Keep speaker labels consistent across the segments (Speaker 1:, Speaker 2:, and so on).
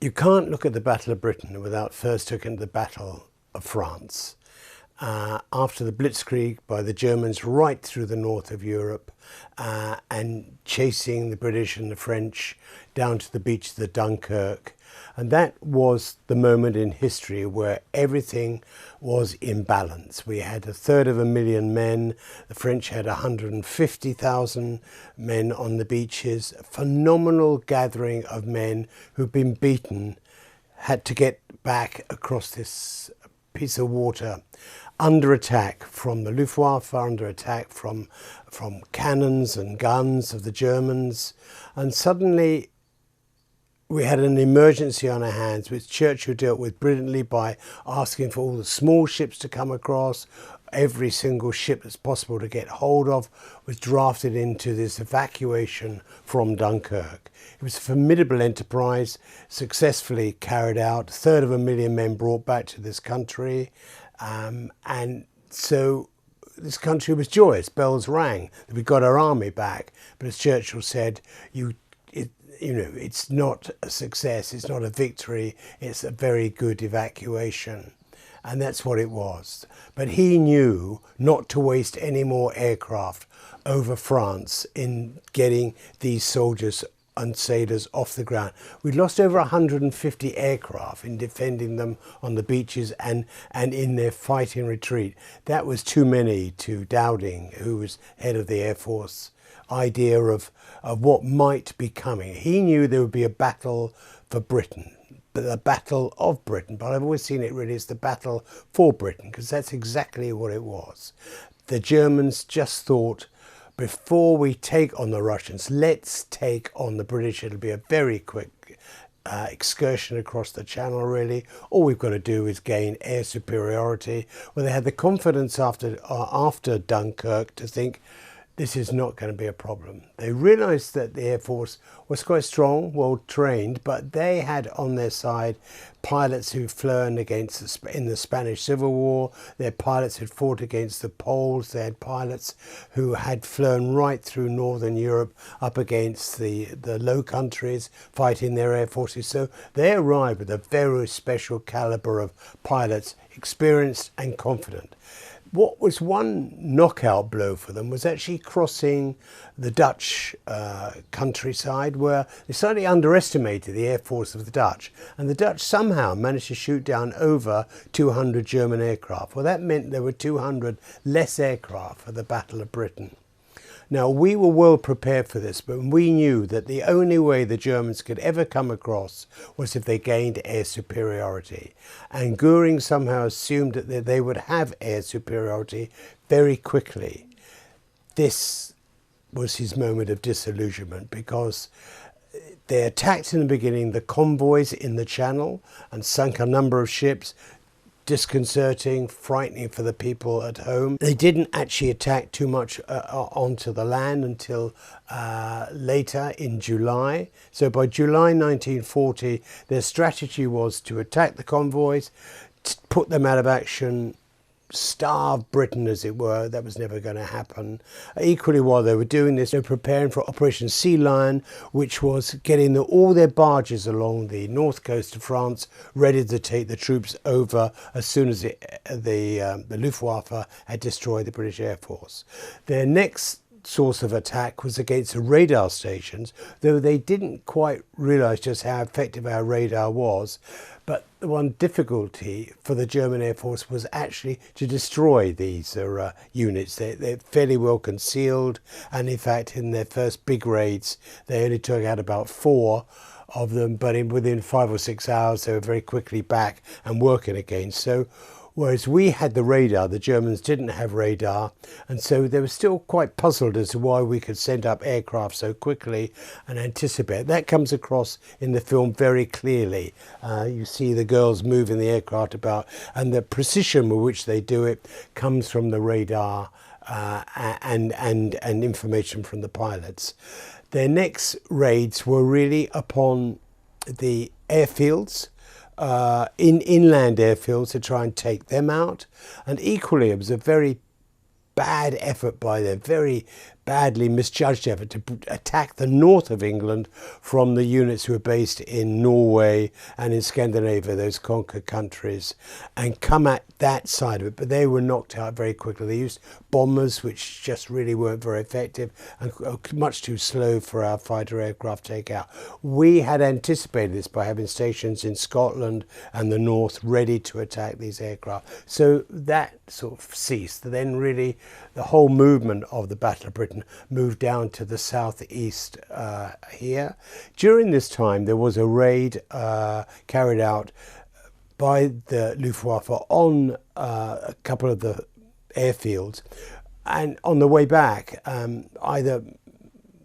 Speaker 1: You can't look at the Battle of Britain without first looking at the Battle of France. After the Blitzkrieg by the Germans right through the north of Europe and chasing the British and the French down to the beach of the Dunkirk. And that was the moment in history where everything was in balance. We had 1/3 men. The French had 150,000 men on the beaches. A phenomenal gathering of men who'd been beaten, had to get back across this piece of water under attack from the Luftwaffe, under attack from cannons and guns of the Germans. And suddenly we had an emergency on our hands, which Churchill dealt with brilliantly by asking for all the small ships to come across. Every single ship that's possible to get hold of was drafted into this evacuation from Dunkirk. It was a formidable enterprise, successfully carried out. 1/3 men brought back to this country. And so this country was joyous. Bells rang that we got our army back. But as Churchill said, it's not a success, it's not a victory, it's a very good evacuation. And that's what it was. But he knew not to waste any more aircraft over France in getting these soldiers and sailors off the ground. We lost over 150 aircraft in defending them on the beaches and in their fighting retreat. That was too many to Dowding, who was head of the Air Force, idea of what might be coming. He knew there would be a battle for Britain, the Battle of Britain, but I've always seen it really as the Battle for Britain, because that's exactly what it was. The Germans just thought, before we take on the Russians, let's take on the British. It'll be a very quick excursion across the Channel, really. All we've got to do is gain air superiority. Well, they had the confidence after Dunkirk to think, this is not going to be a problem. They realised that the Air Force was quite strong, well trained, but they had on their side pilots who'd flown in the Spanish Civil War. They had pilots who'd fought against the Poles. They had pilots who had flown right through Northern Europe up against the Low Countries, fighting their air forces. So they arrived with a very special calibre of pilots, experienced and confident. What was one knockout blow for them was actually crossing the Dutch countryside, where they slightly underestimated the air force of the Dutch. And the Dutch somehow managed to shoot down over 200 German aircraft. Well, that meant there were 200 less aircraft for the Battle of Britain. Now, we were well prepared for this, but we knew that the only way the Germans could ever come across was if they gained air superiority. And Goering somehow assumed that they would have air superiority very quickly. This was his moment of disillusionment, because they attacked in the beginning the convoys in the Channel and sunk a number of ships. Disconcerting, frightening for the people at home. They didn't actually attack too much onto the land until later in July. So by July 1940, their strategy was to attack the convoys, put them out of action, starve Britain, as it were. That was never going to happen. Equally, while they were doing this, they were preparing for Operation Sea Lion, which was getting all their barges along the north coast of France ready to take the troops over as soon as the Luftwaffe had destroyed the British Air Force. Their next source of attack was against the radar stations, though they didn't quite realise just how effective our radar was. But the one difficulty for the German Air Force was actually to destroy these units. They're fairly well concealed, and in fact in their first big raids they only took out about 4 of them, but within 5 or 6 hours they were very quickly back and working again. So whereas we had the radar, the Germans didn't have radar, and so they were still quite puzzled as to why we could send up aircraft so quickly and anticipate. That comes across in the film very clearly. You see the girls moving the aircraft about, and the precision with which they do it comes from the radar and information from the pilots. Their next raids were really upon the airfields, inland airfields, to try and take them out. And equally, it was a very bad effort by them, very badly misjudged effort to attack the north of England from the units who were based in Norway and in Scandinavia, those conquered countries, and come at that side of it. But they were knocked out very quickly. They used bombers, which just really weren't very effective and much too slow for our fighter aircraft takeout. We had anticipated this by having stations in Scotland and the north ready to attack these aircraft. So that sort of ceased. Then really the whole movement of the Battle of Britain moved down to the southeast here. During this time there was a raid carried out by the Luftwaffe on a couple of the airfields, and on the way back either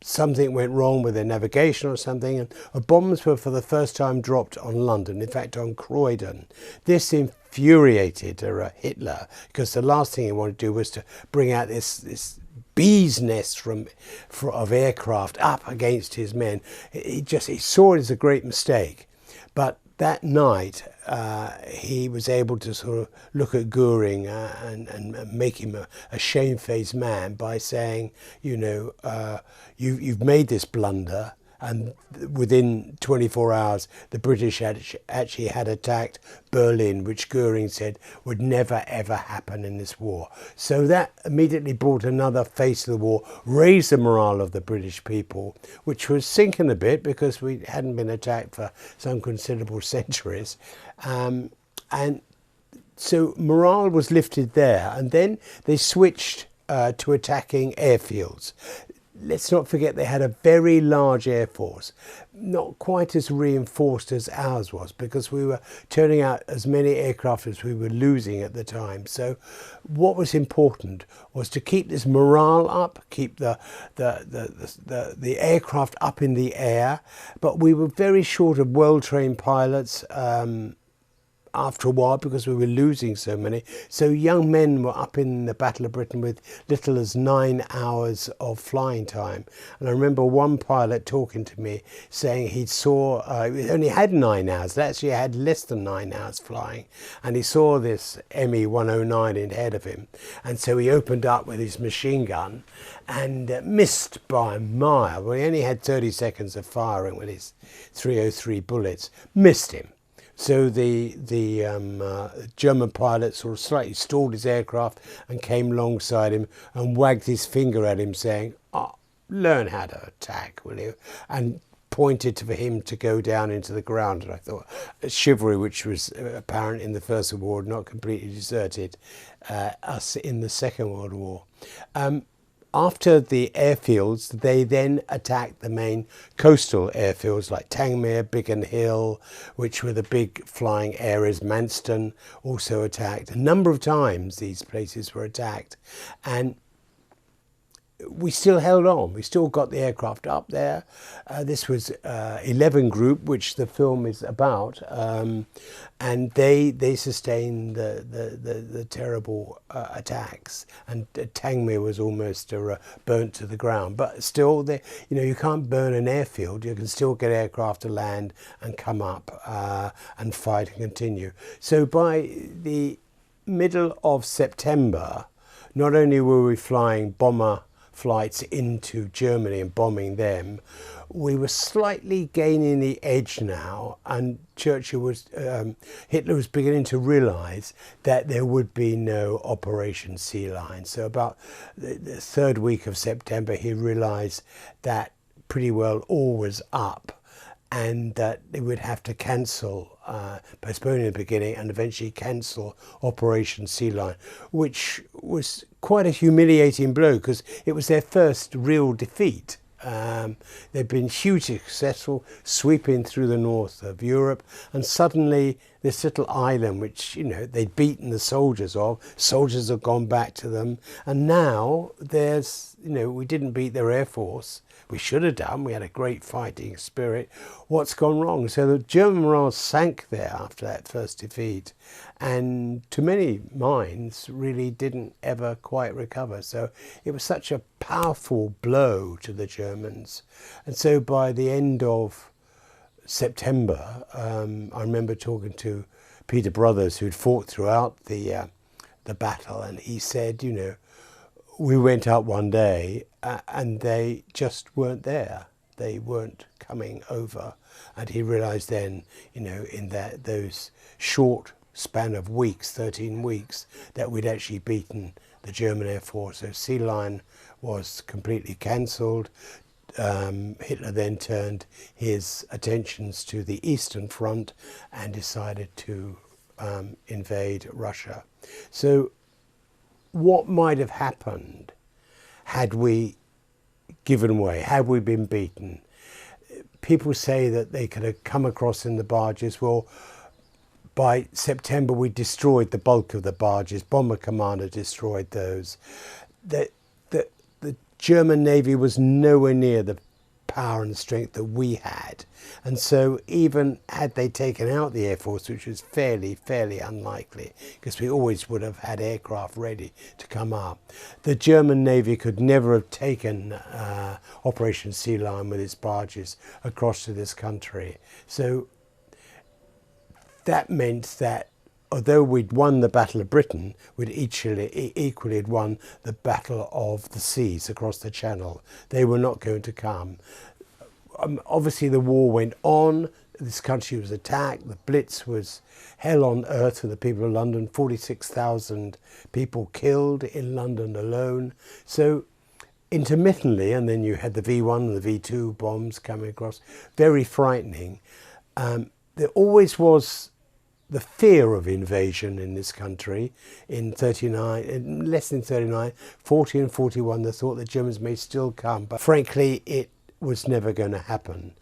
Speaker 1: something went wrong with their navigation or something, and bombs were for the first time dropped on London, in fact on Croydon. This infuriated Hitler, because the last thing he wanted to do was to bring out this bee's nest of aircraft up against his men. He saw it as a great mistake. But that night he was able to sort of look at Goering and make him a shamefaced man by saying, you know, you've made this blunder. And within 24 hours, the British actually had attacked Berlin, which Goering said would never, ever happen in this war. So that immediately brought another face of the war, raised the morale of the British people, which was sinking a bit because we hadn't been attacked for some considerable centuries. And so morale was lifted there. And then they switched to attacking airfields. Let's not forget they had a very large air force, not quite as reinforced as ours was, because we were turning out as many aircraft as we were losing at the time. So what was important was to keep this morale up, keep the aircraft up in the air, but we were very short of well-trained pilots after a while, because we were losing so many. So young men were up in the Battle of Britain with little as 9 hours of flying time. And I remember one pilot talking to me saying he saw, he only had 9 hours, actually had less than 9 hours flying. And he saw this Me-109 ahead of him. And so he opened up with his machine gun and missed by a mile. Well, he only had 30 seconds of firing with his 303 bullets, missed him. So the German pilot sort of slightly stalled his aircraft and came alongside him and wagged his finger at him saying, "Oh, learn how to attack, will you?" And pointed for him to go down into the ground. And I thought, chivalry, which was apparent in the First World War, not completely deserted us in the Second World War. After the airfields, they then attacked the main coastal airfields like Tangmere, Biggin Hill, which were the big flying areas. Manston also attacked. A number of times these places were attacked. And we still held on. We still got the aircraft up there. This was 11 Group, which the film is about, and they sustained the terrible attacks. And Tangmere was almost burnt to the ground. But still, you can't burn an airfield. You can still get aircraft to land and come up and fight and continue. So by the middle of September, not only were we flying bomber flights into Germany and bombing them, we were slightly gaining the edge now, and Hitler was beginning to realise that there would be no Operation Sea Lion. So about the third week of September, he realised that pretty well all was up, and that they would have to cancel, postpone in the beginning and eventually cancel Operation Sea Lion, which was quite a humiliating blow because it was their first real defeat. They'd been hugely successful, sweeping through the north of Europe, and suddenly this little island, which they'd beaten the soldiers have gone back to them, and now there's we didn't beat their air force. We should have done. We had a great fighting spirit. What's gone wrong? So the German morale sank there after that first defeat, and to many minds really didn't ever quite recover. So it was such a powerful blow to the Germans. And so by the end of September, I remember talking to Peter Brothers, who'd fought throughout the battle, and he said, we went up one day and they just weren't there. They weren't coming over. And he realised then, you know, in those short span of weeks, 13 weeks, that we'd actually beaten the German Air Force. So Sea Lion was completely cancelled. Hitler then turned his attentions to the Eastern Front and decided to invade Russia. So what might have happened had we given way, had we been beaten? People say that they could have come across in the barges. Well, by September we destroyed the bulk of the barges. Bomber Commander destroyed those. The German Navy was nowhere near the power and strength that we had, and so even had they taken out the Air Force, which was fairly unlikely, because we always would have had aircraft ready to come up, the German Navy could never have taken Operation Sea Lion with its barges across to this country. So that meant that although we'd won the Battle of Britain, we'd equally had won the Battle of the Seas across the Channel. They were not going to come. Obviously the war went on, this country was attacked, the Blitz was hell on earth for the people of London, 46,000 people killed in London alone. So intermittently, and then you had the V1 and the V2 bombs coming across, very frightening. There always was the fear of invasion in this country in 39, in less than 39, 40 and 41, the thought that Germans may still come. But frankly, it was never going to happen,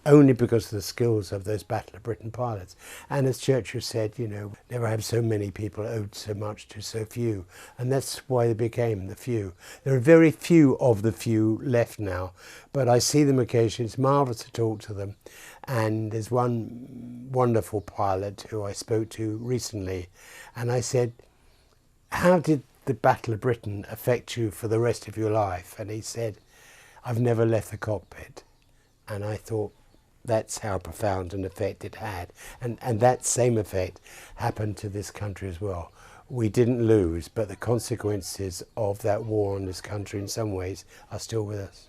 Speaker 1: only because of the skills of those Battle of Britain pilots. And as Churchill said, you know, never have so many people owed so much to so few. And that's why they became the few. There are very few of the few left now, but I see them occasionally. It's marvellous to talk to them. And there's one wonderful pilot who I spoke to recently, and I said, how did the Battle of Britain affect you for the rest of your life? And he said, I've never left the cockpit. And I thought, that's how profound an effect it had. And that same effect happened to this country as well. We didn't lose, but the consequences of that war on this country in some ways are still with us.